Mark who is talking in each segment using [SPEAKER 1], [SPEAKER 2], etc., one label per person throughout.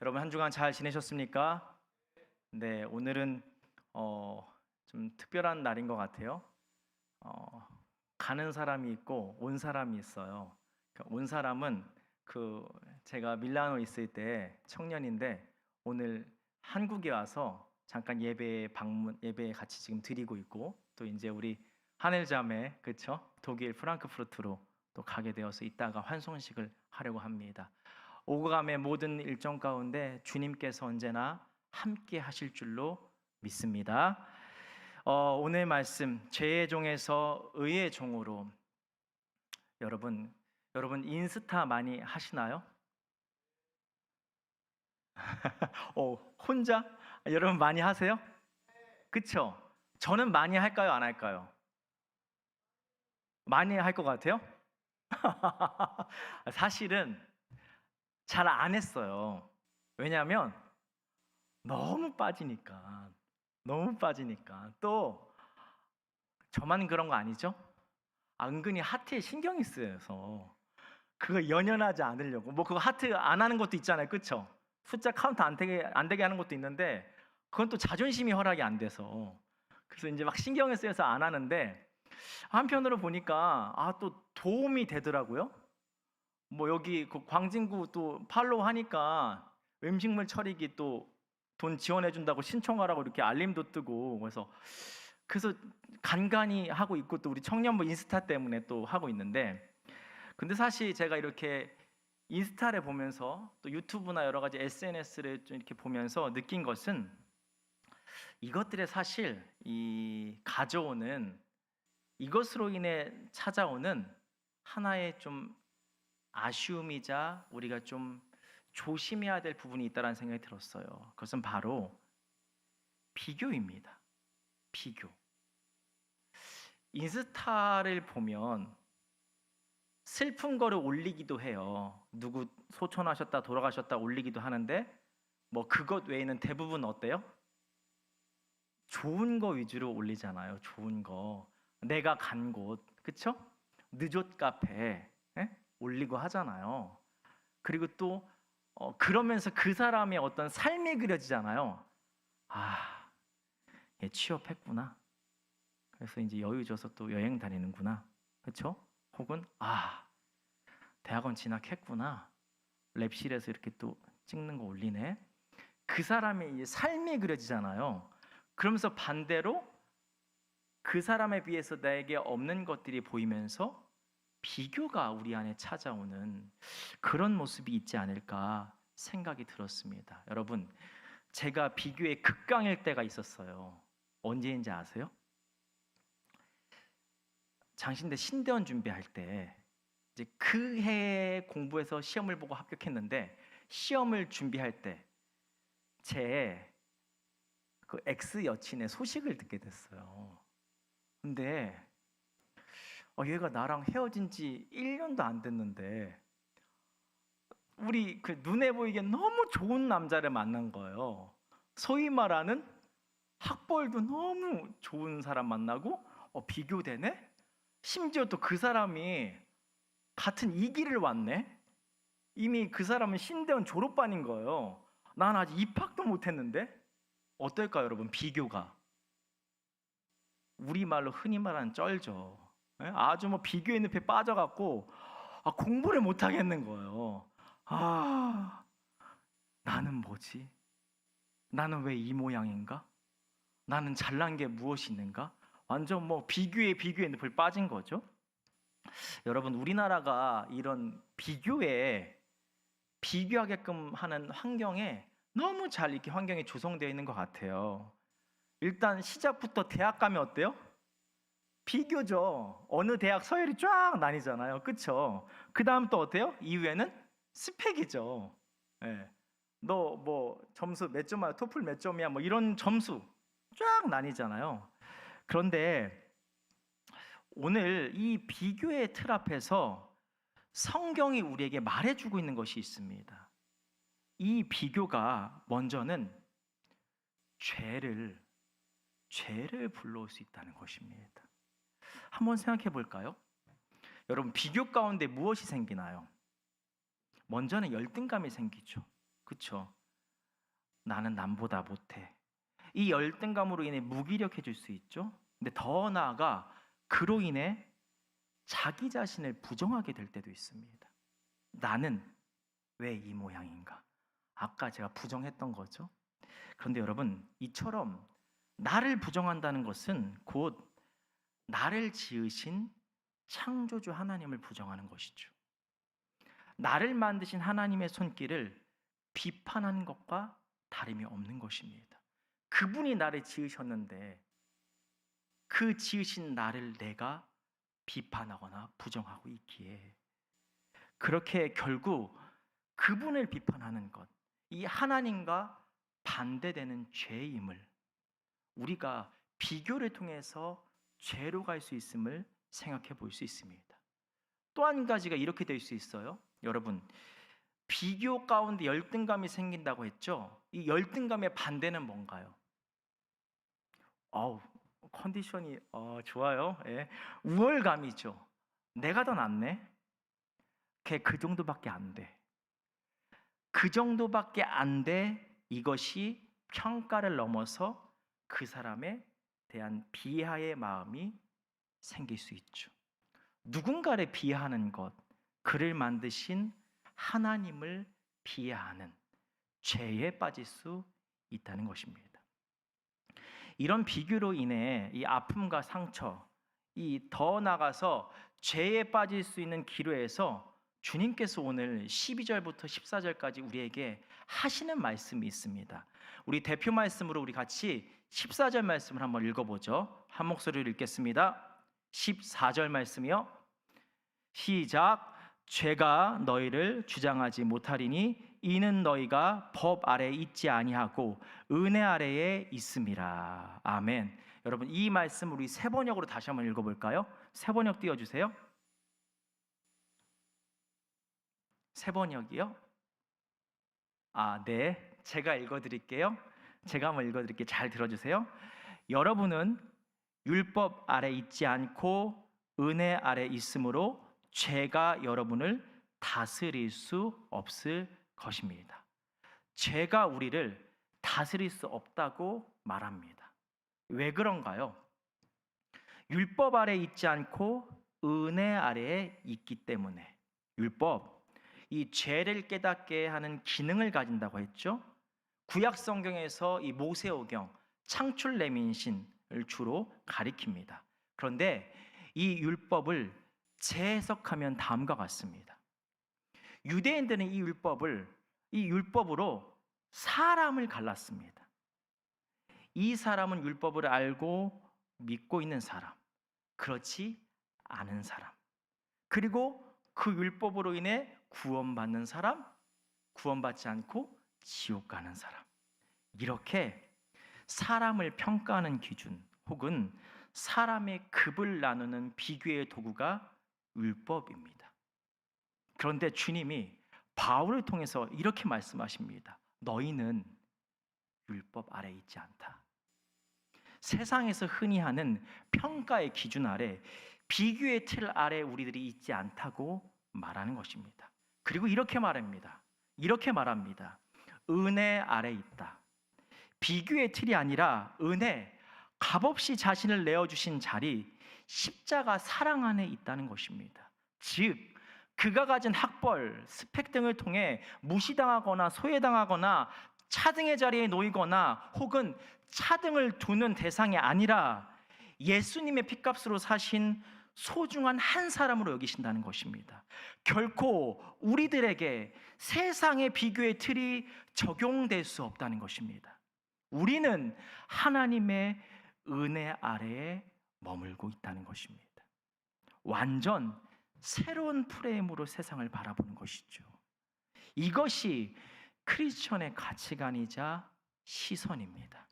[SPEAKER 1] 여러분 한 주간 잘 지내셨습니까? 네, 오늘은 좀 특별한 날인 것 같아요. 어, 가는 사람이 있고 온 사람이 있어요. 온 사람은 제가 밀라노에 있을 때 청년인데 오늘 한국에 와서 잠깐 예배에 같이 지금 드리고 있고 또 이제 우리 하늘자매 그쵸? 독일 프랑크푸르트로 또 가게 되어서 이따가 환송식을 하려고 합니다. 오감의 모든 일정 가운데 주님께서 언제나 함께 하실 줄로 믿습니다. 오늘 말씀 죄의 종에서 의의 종으로 여러분 인스타 많이 하시나요? 혼자? 여러분 많이 하세요? 그쵸? 저는 많이 할까요? 안 할까요? 많이 할 것 같아요? 사실은 잘 안 했어요. 왜냐하면 너무 빠지니까. 또 저만 그런 거 아니죠? 은근히 하트에 신경이 쓰여서 그거 연연하지 않으려고 뭐 그거 하트 안 하는 것도 있잖아요, 그쵸? 숫자 카운트 안 되게 하는 것도 있는데 그건 또 자존심이 허락이 안 돼서 그래서 이제 막 신경이 쓰여서 안 하는데 한편으로 보니까 또 도움이 되더라고요. 뭐 여기 그 광진구 또 팔로우 하니까 음식물 처리기 또 돈 지원해 준다고 신청하라고 이렇게 알림도 뜨고 그래서 간간히 하고 있고 또 우리 청년부 인스타 때문에 또 하고 있는데 근데 사실 제가 이렇게 인스타를 보면서 또 유튜브나 여러 가지 SNS를 좀 이렇게 보면서 느낀 것은 이것들의 사실 이것으로 인해 찾아오는 하나의 좀 아쉬움이자 우리가 좀 조심해야 될 부분이 있다는 생각이 들었어요. 그것은 바로 비교입니다. 비교. 인스타를 보면 슬픈 거를 올리기도 해요. 누구 소천하셨다 돌아가셨다 올리기도 하는데 뭐 그것 외에는 대부분 어때요? 좋은 거 위주로 올리잖아요. 좋은 거. 내가 간 곳, 그쵸? 느좋 카페 올리고 하잖아요. 그리고 또 그러면서 그 사람의 어떤 삶이 그려지잖아요. 얘 취업했구나. 그래서 이제 여유 줘서 또 여행 다니는구나. 그렇죠? 혹은 대학원 진학했구나. 랩실에서 이렇게 또 찍는 거 올리네. 그 사람의 이제 삶이 그려지잖아요. 그러면서 반대로 그 사람에 비해서 나에게 없는 것들이 보이면서 비교가 우리 안에 찾아오는 그런 모습이 있지 않을까 생각이 들었습니다. 여러분, 제가 비교의 극강일 때가 있었어요. 언제인지 아세요? 장신대 신대원 준비할 때 이제 그 해에 공부해서 시험을 보고 합격했는데 시험을 준비할 때 제 그 엑스 여친의 소식을 듣게 됐어요. 근데 얘가 나랑 헤어진 지 1년도 안 됐는데 우리 그 눈에 보이게 너무 좋은 남자를 만난 거예요. 소위 말하는 학벌도 너무 좋은 사람 만나고 비교되네? 심지어 또 그 사람이 같은 이 길을 왔네? 이미 그 사람은 신대원 졸업반인 거예요. 난 아직 입학도 못했는데? 어떨까요, 여러분? 비교가. 우리말로 흔히 말하는 쩔죠. 아주 뭐 비교의 늪에 빠져갖고 공부를 못하겠는 거예요. 나는 뭐지? 나는 왜 이 모양인가? 나는 잘난 게 무엇이 있는가? 완전 뭐 비교의 늪을 빠진 거죠. 여러분, 우리나라가 이런 비교하게끔 하는 환경에 너무 잘 이렇게 환경이 조성되어 있는 것 같아요. 일단 시작부터 대학 가면 어때요? 비교죠. 어느 대학 서열이 쫙 나뉘잖아요. 그쵸? 그 다음 또 어때요? 이후에는 스펙이죠. 예. 너 뭐 점수 몇 점이야? 토플 몇 점이야? 뭐 이런 점수 쫙 나뉘잖아요. 그런데 오늘 이 비교의 틀 앞에서 성경이 우리에게 말해주고 있는 것이 있습니다. 이 비교가 먼저는 죄를 불러올 수 있다는 것입니다. 한번 생각해 볼까요? 여러분, 비교 가운데 무엇이 생기나요? 먼저는 열등감이 생기죠. 그렇죠? 나는 남보다 못해. 이 열등감으로 인해 무기력해질 수 있죠. 근데 더 나아가 그로 인해 자기 자신을 부정하게 될 때도 있습니다. 나는 왜 이 모양인가? 아까 제가 부정했던 거죠. 그런데 여러분, 이처럼 나를 부정한다는 것은 곧 나를 지으신 창조주 하나님을 부정하는 것이죠. 나를 만드신 하나님의 손길을 비판하는 것과 다름이 없는 것입니다. 그분이 나를 지으셨는데 그 지으신 나를 내가 비판하거나 부정하고 있기에, 그렇게 결국 그분을 비판하는 것, 이 하나님과 반대되는 죄임을 우리가 비교를 통해서 죄로 갈 수 있음을 생각해 볼 수 있습니다. 또 한 가지가 이렇게 될 수 있어요. 여러분, 비교 가운데 열등감이 생긴다고 했죠. 이 열등감의 반대는 뭔가요? 컨디션이 좋아요. 예. 우월감이죠. 내가 더 낫네. 걔 그 정도밖에 안 돼. 그 정도밖에 안 돼. 이것이 평가를 넘어서 그 사람에 대한 비하의 마음이 생길 수 있죠. 누군가를 비하하는 것, 그를 만드신 하나님을 비하하는 죄에 빠질 수 있다는 것입니다. 이런 비교로 인해 이 아픔과 상처, 이 더 나가서 죄에 빠질 수 있는 기로에서 주님께서 오늘 12절부터 14절까지 우리에게 하시는 말씀이 있습니다. 우리 대표 말씀으로 우리 같이 14절 말씀을 한번 읽어보죠. 한 목소리로 읽겠습니다. 14절 말씀이요. 시작. 죄가 너희를 주장하지 못하리니 이는 너희가 법 아래 있지 아니하고 은혜 아래에 있음이라. 아멘. 여러분, 이 말씀 우리 세 번역으로 다시 한번 읽어볼까요? 세 번역 띄워주세요. 세 번역이요? 네. 제가 읽어드릴게요. 제가 한번 읽어드릴게요. 잘 들어주세요. 여러분은 율법 아래 있지 않고 은혜 아래 있으므로 죄가 여러분을 다스릴 수 없을 것입니다. 죄가 우리를 다스릴 수 없다고 말합니다. 왜 그런가요? 율법 아래 있지 않고 은혜 아래에 있기 때문에. 율법, 이 죄를 깨닫게 하는 기능을 가진다고 했죠. 구약 성경에서 이 모세오경, 창출 레민신을 주로 가리킵니다. 그런데 이 율법을 재해석하면 다음과 같습니다. 유대인들은 이 율법으로 사람을 갈랐습니다. 이 사람은 율법을 알고 믿고 있는 사람, 그렇지 않은 사람, 그리고 그 율법으로 인해 구원받는 사람, 구원받지 않고 지옥 가는 사람, 이렇게 사람을 평가하는 기준 혹은 사람의 급을 나누는 비교의 도구가 율법입니다. 그런데 주님이 바울을 통해서 이렇게 말씀하십니다. 너희는 율법 아래 있지 않다. 세상에서 흔히 하는 평가의 기준 아래, 비교의 틀 아래 우리들이 있지 않다고 말하는 것입니다. 그리고 이렇게 말합니다. 은혜 아래 있다. 비교의 틀이 아니라 은혜, 값없이 자신을 내어주신 자리, 십자가 사랑 안에 있다는 것입니다. 즉, 그가 가진 학벌, 스펙 등을 통해 무시당하거나 소외당하거나 차등의 자리에 놓이거나 혹은 차등을 두는 대상이 아니라 예수님의 핏값으로 사신 소중한 한 사람으로 여기신다는 것입니다. 결코 우리들에게 세상의 비교의 틀이 적용될 수 없다는 것입니다. 우리는 하나님의 은혜 아래에 머물고 있다는 것입니다. 완전 새로운 프레임으로 세상을 바라보는 것이죠. 이것이 크리스천의 가치관이자 시선입니다.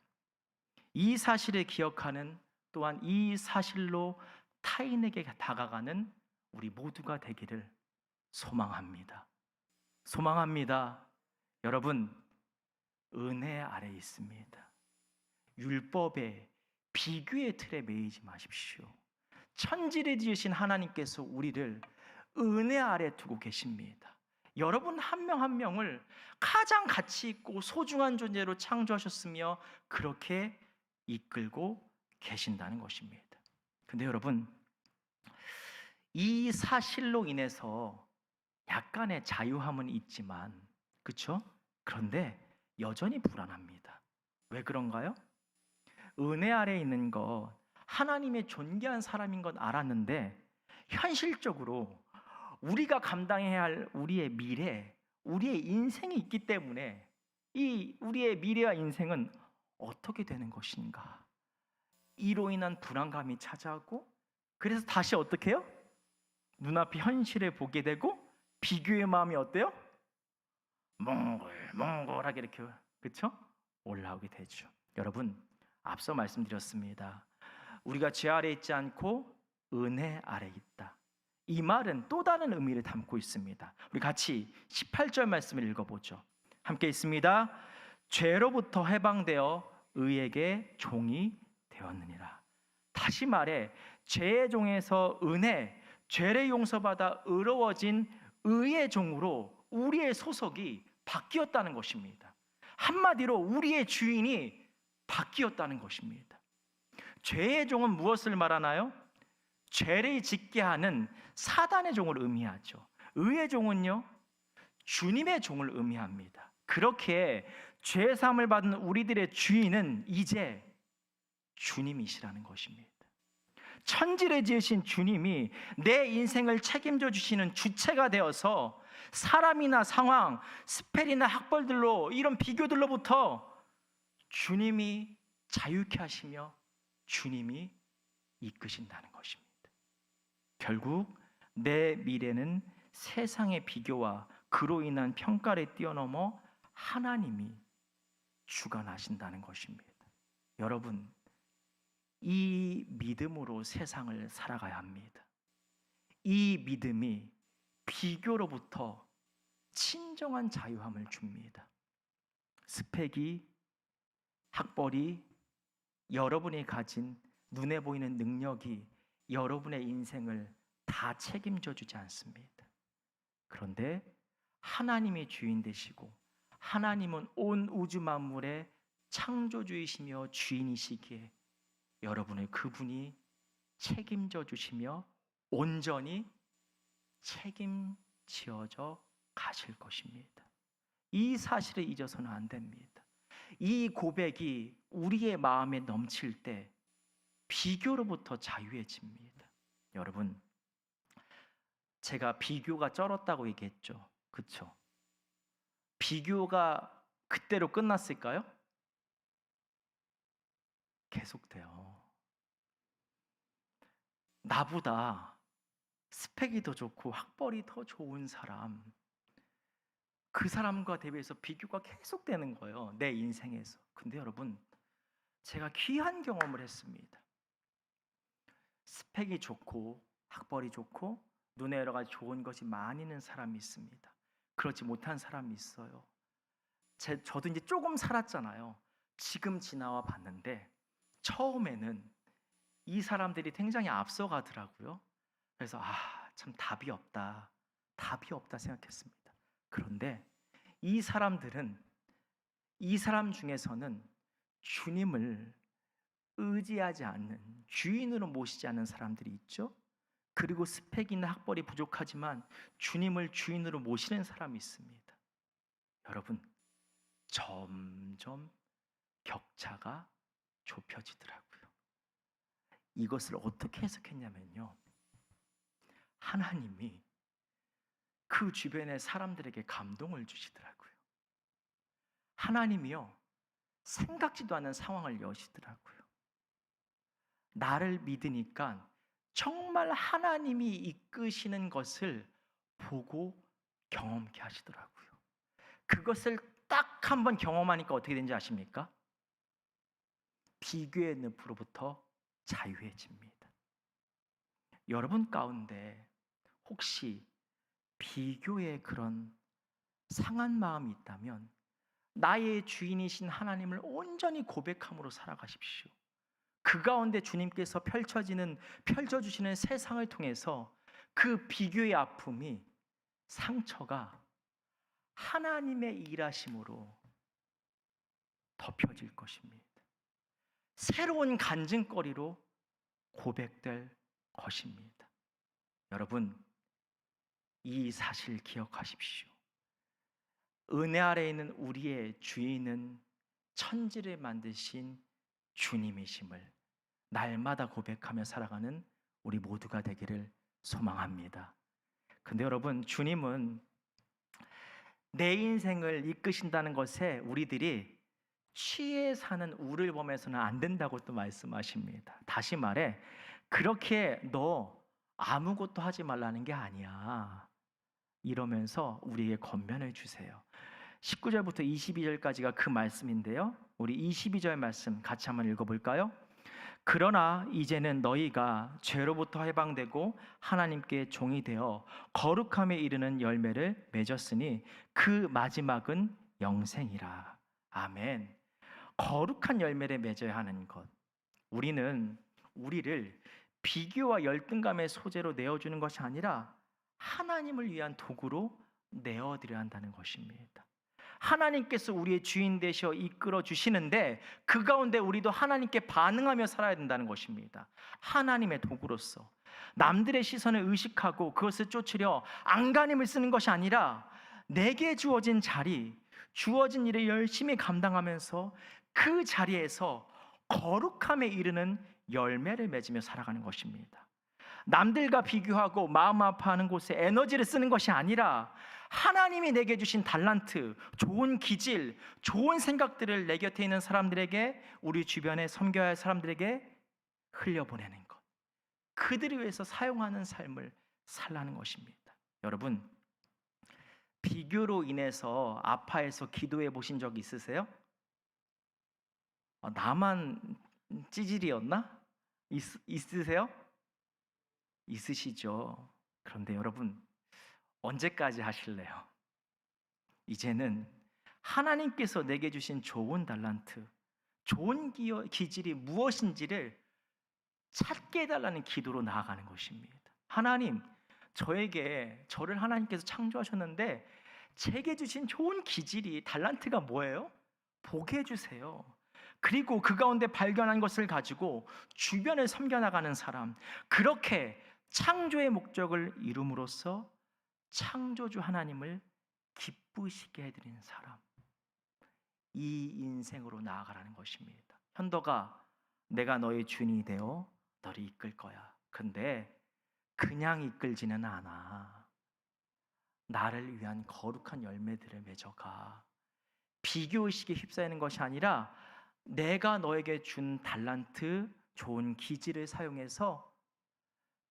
[SPEAKER 1] 이 사실을 기억하는, 또한 이 사실로 타인에게 다가가는 우리 모두가 되기를 소망합니다. 여러분, 은혜 아래 있습니다. 율법의 비교의 틀에 매이지 마십시오. 천지를 지으신 하나님께서 우리를 은혜 아래 두고 계십니다. 여러분 한 명 한 명을 가장 가치 있고 소중한 존재로 창조하셨으며 그렇게 이끌고 계신다는 것입니다. 근데 여러분, 이 사실로 인해서 약간의 자유함은 있지만, 그렇죠? 그런데 여전히 불안합니다. 왜 그런가요? 은혜 아래 있는 것, 하나님의 존귀한 사람인 건 알았는데 현실적으로 우리가 감당해야 할 우리의 미래, 우리의 인생이 있기 때문에 이 우리의 미래와 인생은 어떻게 되는 것인가? 이로 인한 불안감이 찾아오고, 그래서 다시 어떻게 해요? 눈앞의 현실을 보게 되고 비교의 마음이 어때요? 몽골하게 이렇게, 그렇죠? 올라오게 되죠. 여러분, 앞서 말씀드렸습니다. 우리가 죄 아래 있지 않고 은혜 아래 있다. 이 말은 또 다른 의미를 담고 있습니다. 우리 같이 18절 말씀을 읽어보죠. 함께 있습니다. 죄로부터 해방되어 의에게 종이 되었느니라. 다시 말해 죄의 종에서 은혜, 죄를 용서받아 의로워진 의의 종으로 우리의 소속이 바뀌었다는 것입니다. 한마디로 우리의 주인이 바뀌었다는 것입니다. 죄의 종은 무엇을 말하나요? 죄를 짓게 하는 사단의 종을 의미하죠. 의의 종은요, 주님의 종을 의미합니다. 그렇게 죄 사함을 받은 우리들의 주인은 이제 주님이시라는 것입니다. 천지를 지으신 주님이 내 인생을 책임져 주시는 주체가 되어서 사람이나 상황, 스펠이나 학벌들로, 이런 비교들로부터 주님이 자유케 하시며 주님이 이끄신다는 것입니다. 결국 내 미래는 세상의 비교와 그로 인한 평가를 뛰어넘어 하나님이 주관하신다는 것입니다. 여러분, 이 믿음으로 세상을 살아가야 합니다. 이 믿음이 비교로부터 진정한 자유함을 줍니다. 스펙이, 학벌이, 여러분이 가진 눈에 보이는 능력이 여러분의 인생을 다 책임져 주지 않습니다. 그런데 하나님이 주인 되시고 하나님은 온 우주 만물의 창조주이시며 주인이시기에 여러분을 그분이 책임져 주시며 온전히 책임지어져 가실 것입니다. 이 사실을 잊어서는 안 됩니다. 이 고백이 우리의 마음에 넘칠 때 비교로부터 자유해집니다. 여러분, 제가 비교가 쩔었다고 얘기했죠. 그렇죠? 비교가 그때로 끝났을까요? 계속돼요. 나보다 스펙이 더 좋고 학벌이 더 좋은 사람, 그 사람과 대비해서 비교가 계속되는 거예요. 내 인생에서. 근데 여러분, 제가 귀한 경험을 했습니다. 스펙이 좋고 학벌이 좋고 눈에 여러 가지 좋은 것이 많이 있는 사람이 있습니다. 그렇지 못한 사람이 있어요. 저도 이제 조금 살았잖아요. 지금 지나와 봤는데 처음에는 이 사람들이 굉장히 앞서가더라고요. 그래서 참 답이 없다 생각했습니다. 그런데 이 사람들은, 이 사람 중에서는 주님을 의지하지 않는, 주인으로 모시지 않는 사람들이 있죠. 그리고 스펙이나 학벌이 부족하지만 주님을 주인으로 모시는 사람이 있습니다. 여러분, 점점 격차가 좁혀지더라고요. 이것을 어떻게 해석했냐면요, 하나님이 그 주변의 사람들에게 감동을 주시더라고요. 하나님이요, 생각지도 않은 상황을 여시더라고요. 나를 믿으니까 정말 하나님이 이끄시는 것을 보고 경험케 하시더라고요. 그것을 딱 한 번 경험하니까 어떻게 되는지 아십니까? 비교의 늪으로부터 자유해집니다. 여러분 가운데 혹시 비교의 그런 상한 마음이 있다면 나의 주인이신 하나님을 온전히 고백함으로 살아가십시오. 그 가운데 주님께서 펼쳐주시는 세상을 통해서 그 비교의 아픔이, 상처가 하나님의 일하심으로 덮여질 것입니다. 새로운 간증거리로 고백될 것입니다. 여러분, 이 사실 기억하십시오. 은혜 아래에 있는 우리의 주인은 천지를 만드신 주님이심을 날마다 고백하며 살아가는 우리 모두가 되기를 소망합니다. 근데 여러분, 주님은 내 인생을 이끄신다는 것에 우리들이 취해 사는 우를 범해서는 안 된다고 또 말씀하십니다. 다시 말해, 그렇게 너 아무것도 하지 말라는 게 아니야, 이러면서 우리에게 권면을 주세요. 19절부터 22절까지가 그 말씀인데요, 우리 22절 말씀 같이 한번 읽어볼까요? 그러나 이제는 너희가 죄로부터 해방되고 하나님께 종이 되어 거룩함에 이르는 열매를 맺었으니 그 마지막은 영생이라. 아멘. 거룩한 열매를 맺어야 하는 것, 우리는 우리를 비교와 열등감의 소재로 내어주는 것이 아니라 하나님을 위한 도구로 내어드려야 한다는 것입니다. 하나님께서 우리의 주인 되셔 이끌어 주시는데 그 가운데 우리도 하나님께 반응하며 살아야 된다는 것입니다. 하나님의 도구로서 남들의 시선을 의식하고 그것을 쫓으려 안간힘을 쓰는 것이 아니라 내게 주어진 자리, 주어진 일을 열심히 감당하면서 그 자리에서 거룩함에 이르는 열매를 맺으며 살아가는 것입니다. 남들과 비교하고 마음 아파하는 곳에 에너지를 쓰는 것이 아니라 하나님이 내게 주신 달란트, 좋은 기질, 좋은 생각들을 내 곁에 있는 사람들에게, 우리 주변에 섬겨야 할 사람들에게 흘려보내는 것, 그들을 위해서 사용하는 삶을 살라는 것입니다. 여러분, 비교로 인해서 아파해서 기도해 보신 적 있으세요? 나만 찌질이었나? 있으세요? 있으시죠? 그런데 여러분, 언제까지 하실래요? 이제는 하나님께서 내게 주신 좋은 달란트, 좋은 기질이 무엇인지를 찾게 해달라는 기도로 나아가는 것입니다. 하나님, 저를 하나님께서 창조하셨는데 제게 주신 좋은 기질이, 달란트가 뭐예요? 보게 해주세요. 그리고 그 가운데 발견한 것을 가지고 주변을 섬겨나가는 사람, 그렇게 창조의 목적을 이룸으로써 창조주 하나님을 기쁘시게 해드리는 사람, 이 인생으로 나아가라는 것입니다. 현도가 내가 너의 주인이 되어 너를 이끌 거야. 근데 그냥 이끌지는 않아. 나를 위한 거룩한 열매들을 맺어가. 비교의식에 휩싸이는 것이 아니라 내가 너에게 준 달란트, 좋은 기질을 사용해서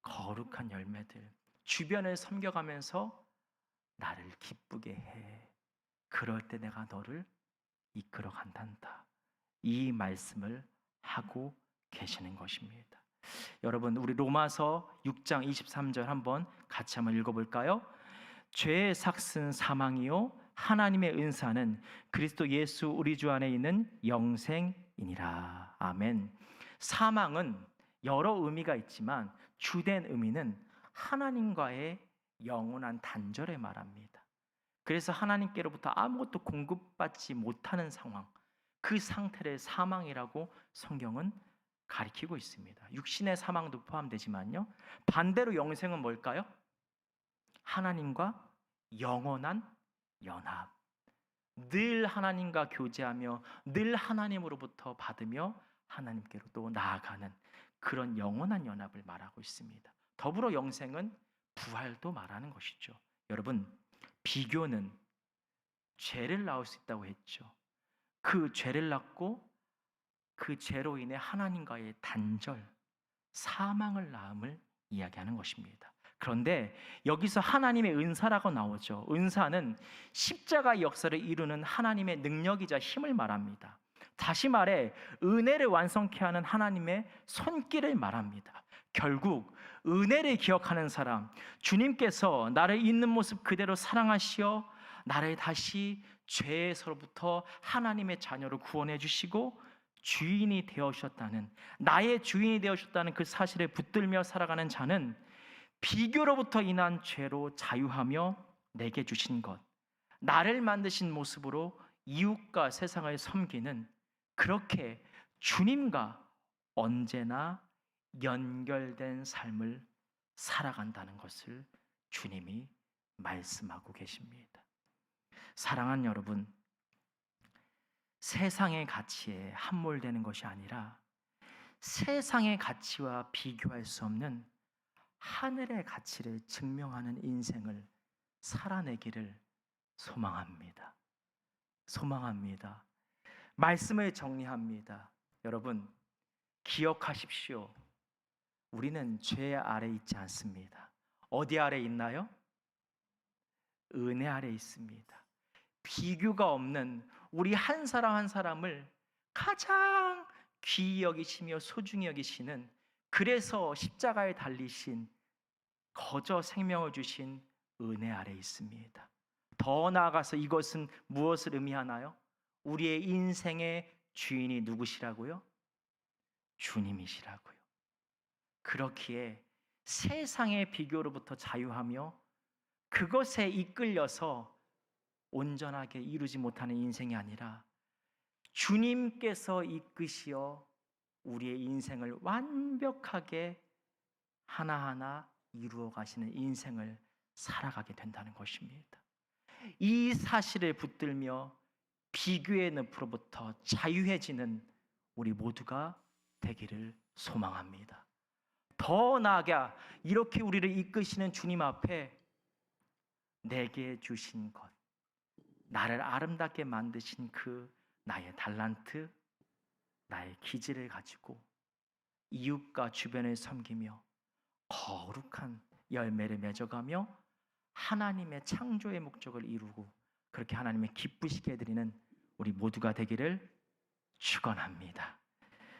[SPEAKER 1] 거룩한 열매들, 주변을 섬겨가면서 나를 기쁘게 해. 그럴 때 내가 너를 이끌어 간단다. 이 말씀을 하고 계시는 것입니다. 여러분, 우리 로마서 6장 23절 한번 같이 한번 읽어볼까요? 죄의 삭은 사망이요 하나님의 은사는 그리스도 예수 우리 주 안에 있는 영생이니라. 아멘. 사망은 여러 의미가 있지만 주된 의미는 하나님과의 영원한 단절을 말합니다. 그래서 하나님께로부터 아무것도 공급받지 못하는 상황, 그 상태를 사망이라고 성경은 가리키고 있습니다. 육신의 사망도 포함되지만요, 반대로 영생은 뭘까요? 하나님과 영원한 연합, 늘 하나님과 교제하며 늘 하나님으로부터 받으며 하나님께로 또 나아가는 그런 영원한 연합을 말하고 있습니다. 더불어 영생은 부활도 말하는 것이죠. 여러분, 비교는 죄를 낳을 수 있다고 했죠. 그 죄를 낳고 그 죄로 인해 하나님과의 단절, 사망을 낳음을 이야기하는 것입니다. 그런데 여기서 하나님의 은사라고 나오죠. 은사는 십자가의 역사를 이루는 하나님의 능력이자 힘을 말합니다. 다시 말해 은혜를 완성케 하는 하나님의 손길을 말합니다. 결국 은혜를 기억하는 사람, 주님께서 나를 있는 모습 그대로 사랑하시어 나를 다시 죄에서부터 하나님의 자녀로 구원해 주시고 주인이 되어주셨다는, 나의 주인이 되어주셨다는 그 사실을 붙들며 살아가는 자는 비교로부터 인한 죄로 자유하며 내게 주신 것, 나를 만드신 모습으로 이웃과 세상을 섬기는, 그렇게 주님과 언제나 연결된 삶을 살아간다는 것을 주님이 말씀하고 계십니다. 사랑하는 여러분, 세상의 가치에 함몰되는 것이 아니라 세상의 가치와 비교할 수 없는 하늘의 가치를 증명하는 인생을 살아내기를 소망합니다. 소망합니다. 말씀을 정리합니다. 여러분, 기억하십시오. 우리는 죄 아래 있지 않습니다. 어디 아래 있나요? 은혜 아래 있습니다. 비교가 없는 우리 한 사람 한 사람을 가장 귀히 여기시며 소중히 여기시는, 그래서 십자가에 달리신, 거저 생명을 주신 은혜 아래 있습니다. 더 나아가서 이것은 무엇을 의미하나요? 우리의 인생의 주인이 누구시라고요? 주님이시라고요. 그렇기에 세상의 비교로부터 자유하며 그것에 이끌려서 온전하게 이루지 못하는 인생이 아니라 주님께서 이끄시어 우리의 인생을 완벽하게 하나하나 이루어 가시는 인생을 살아가게 된다는 것입니다. 이 사실을 붙들며 비교의 늪으로부터 자유해지는 우리 모두가 되기를 소망합니다. 더 나아가 이렇게 우리를 이끄시는 주님 앞에 내게 주신 것, 나를 아름답게 만드신 그 나의 달란트, 나의 기질을 가지고 이웃과 주변을 섬기며 거룩한 열매를 맺어가며 하나님의 창조의 목적을 이루고 그렇게 하나님의 기쁘시게 해드리는 우리 모두가 되기를 축원합니다.